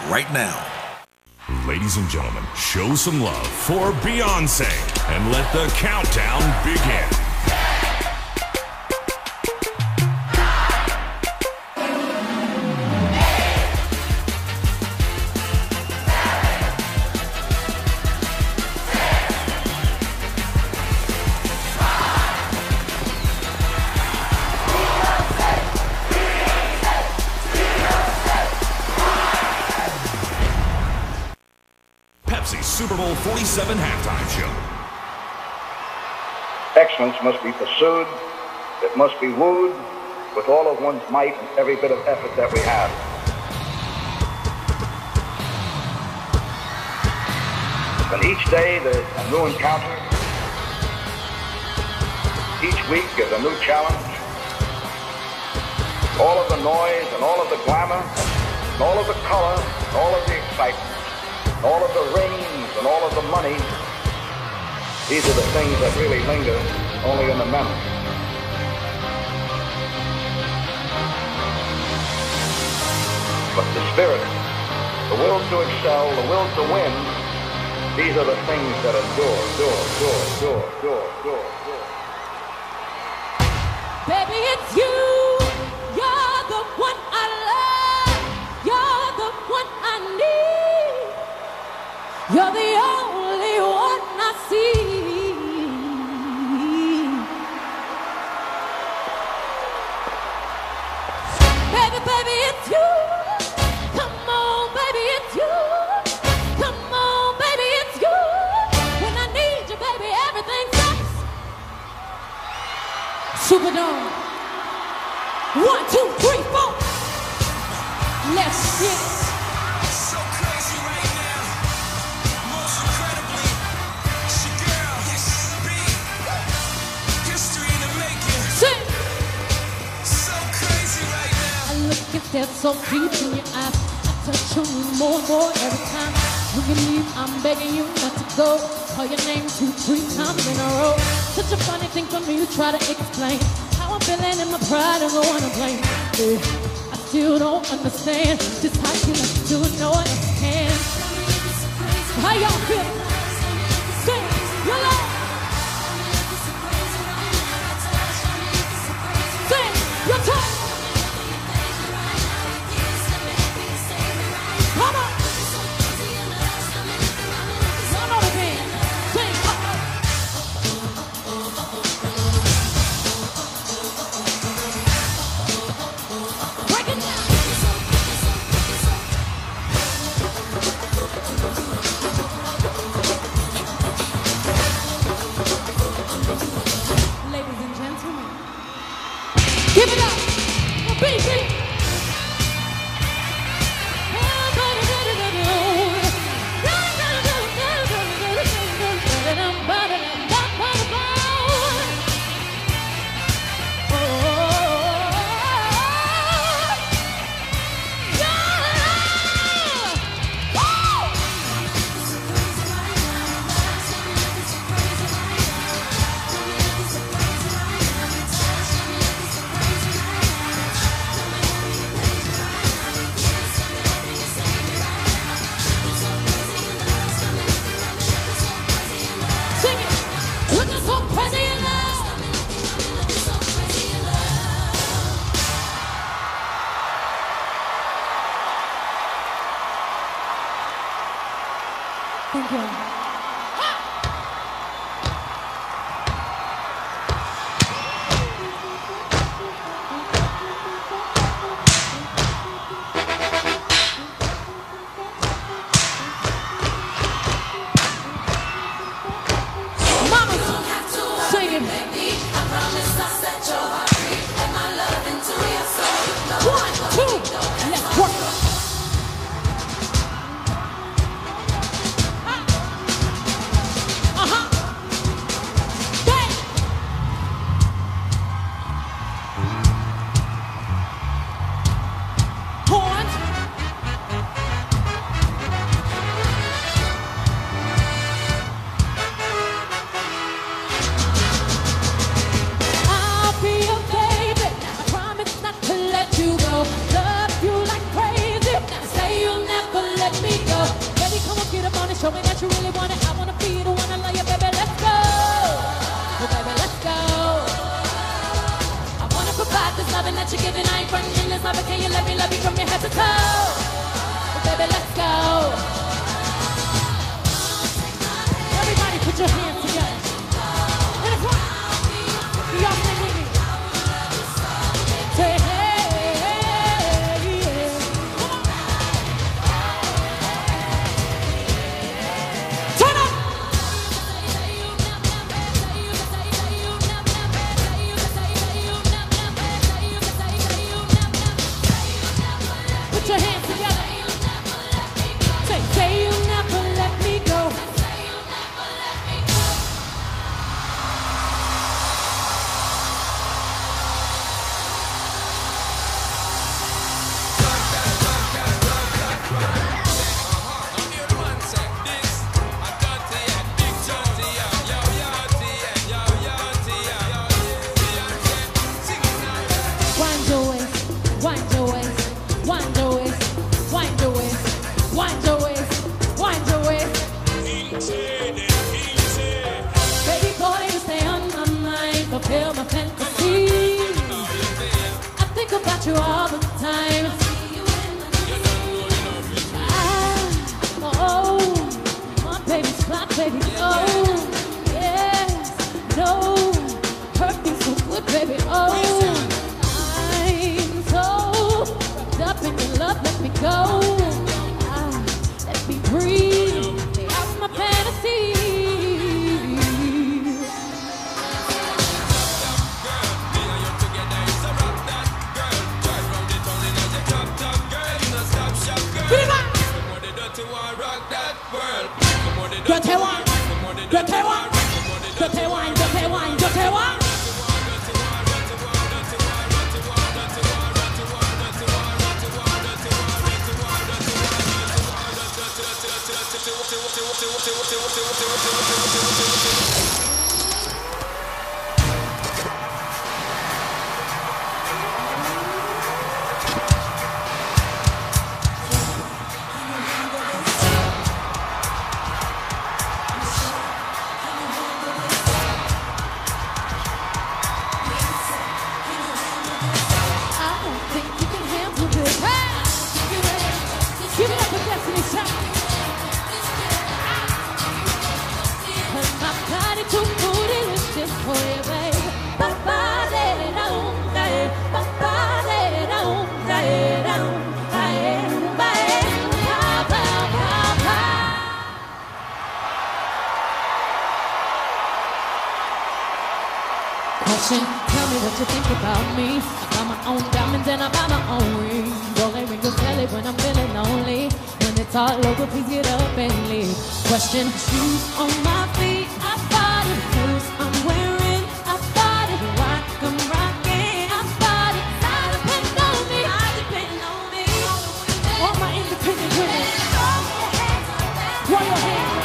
right now. Ladies and gentlemen, show some love for Beyonce and let the countdown begin. Super Bowl 47 halftime show. Excellence must be pursued, it must be wooed with all of one's might and every bit of effort that we have. And each day there's a new encounter. Each week is a new challenge. All of the noise and all of the glamour, and all of the color, and all of the excitement, all of the rings and all of the money, these are the things that really linger only in the memory. But the spirit, the will to excel, the will to win, these are the things that endure. Baby, it's you. You're the one I love. You're the one I need. You're the only one I see. Baby, it's you. Come on, baby, it's you. Come on, baby, it's you. When I need you, baby, everything stops. Superdome. 1, 2, 3, 4. Let's get it. There's so deep in your eyes, I touch on you more and more every time. When you leave, I'm begging you not to go. Call your name 2, 3 times in a row. Such a funny thing for me to try to explain how I'm feeling and my pride is the one to blame. I still don't understand just how you like to do it, no one else can. How y'all feel? Sing your love. Sing your time. Come on! One more again. Sing. Break it down. Ladies and gentlemen, give it up for BB. Thank you. Mama, sing it. Baby, I promise I'll set your heart free. Let my love into your soul. 1, 2, let's work. about you all the time. My baby's clock, baby. Oh, yes, no, hurt me so good, baby. Oh, I'm so wrapped up in your love, let me go. Let me breathe, lay out my fantasy. Dirty one, dirty one, dirty wine, dirty wine, dirty wine. Tell me what you think about me. I got my own diamonds and I buy my own ring. Don't let me go belly when I'm feeling lonely. When it's all over, please get up and leave. Question: shoes on my feet, I bought it. Clothes I'm wearing, I bought it. Rock I'm rocking, I bought it. I depend on me, I depend on me. All my independent women, throw your hands up.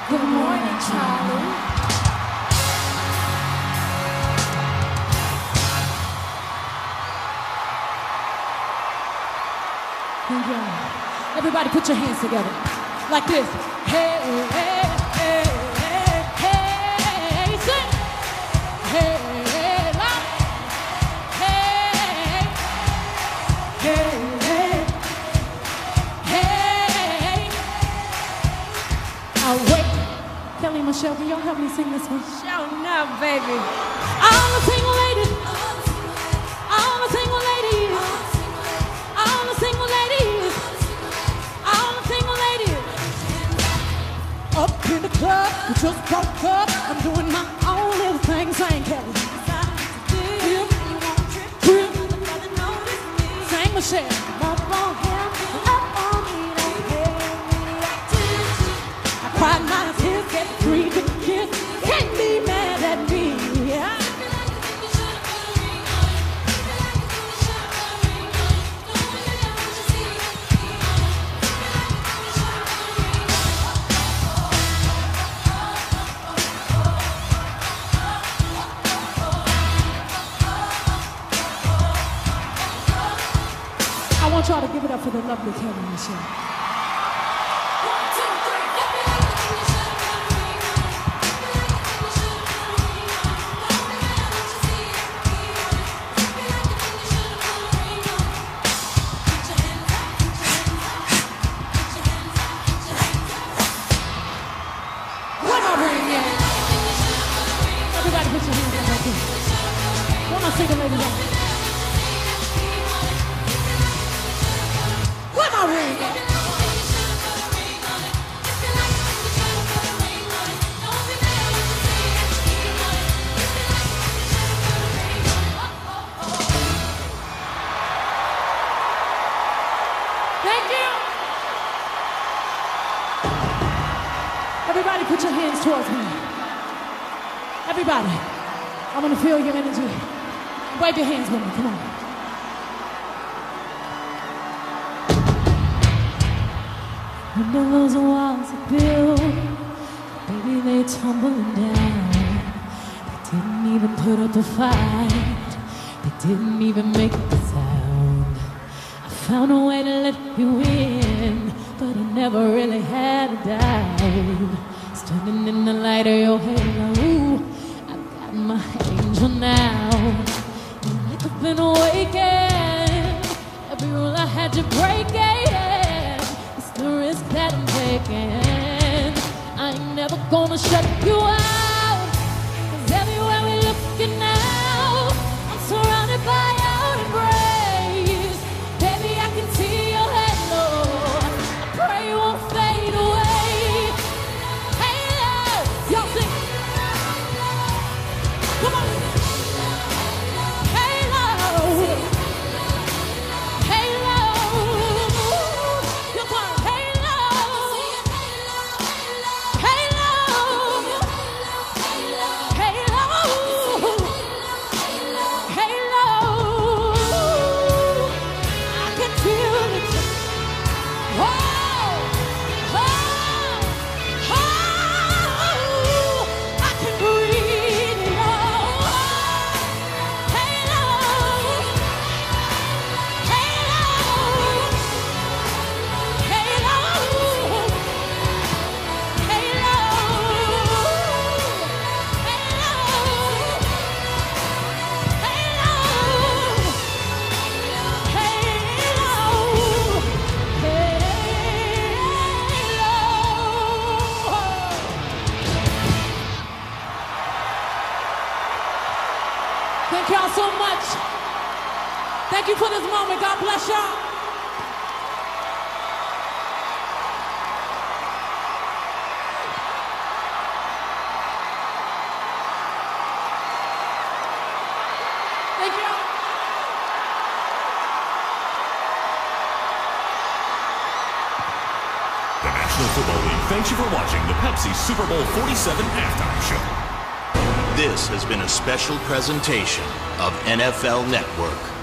Good morning, Charlie. And everybody put your hands together. Like this. Hey, hey, hey, hey, hey, sing. Hey, hey, loud. Hey, hey, hey, hey. I'll wait. Kelly, Michelle, can y'all help me sing this one? Show enough, baby. All the single ladies. All the single ladies. All the single ladies. All the single ladies. Up in the club, we just broke up. I'm doing my own little thing, saying Kelly. Sing Michelle. I cried my tears, get free to kiss. Can't be mad at me. I want y'all to give it up for the lovely Kelly Michelle. Everybody put your hands up like this. One more single lady down. Where my ring at? Thank you. Everybody put your hands towards me. Everybody, I want to feel your energy. Wave your hands with me, come on. Under those walls are built, baby, they tumbling down. They didn't even put up a fight. They didn't even make a sound. I found a way to let you in, but I never really had a doubt. Standing in the light of your halo, I've got my angel now. You wake up and awaken, every rule I had to break it. It's the risk that I'm taking. I ain't never gonna shut you out, 'cause everywhere we looking now, I'm surrounded by your embrace. Baby, I can see your halo. I pray you won't fade away. Halo, y'all sing. Come on. Halo. Halo. You're crying. Halo. Halo. Halo. I can feel it. Oh, oh, oh, I can breathe it all. Halo, halo, halo, Thank y'all so much. Thank you for this moment. God bless y'all. Thank y'all. The National Football League thanks you for watching the Pepsi Super Bowl 47 halftime show. This has been a special presentation of NFL Network.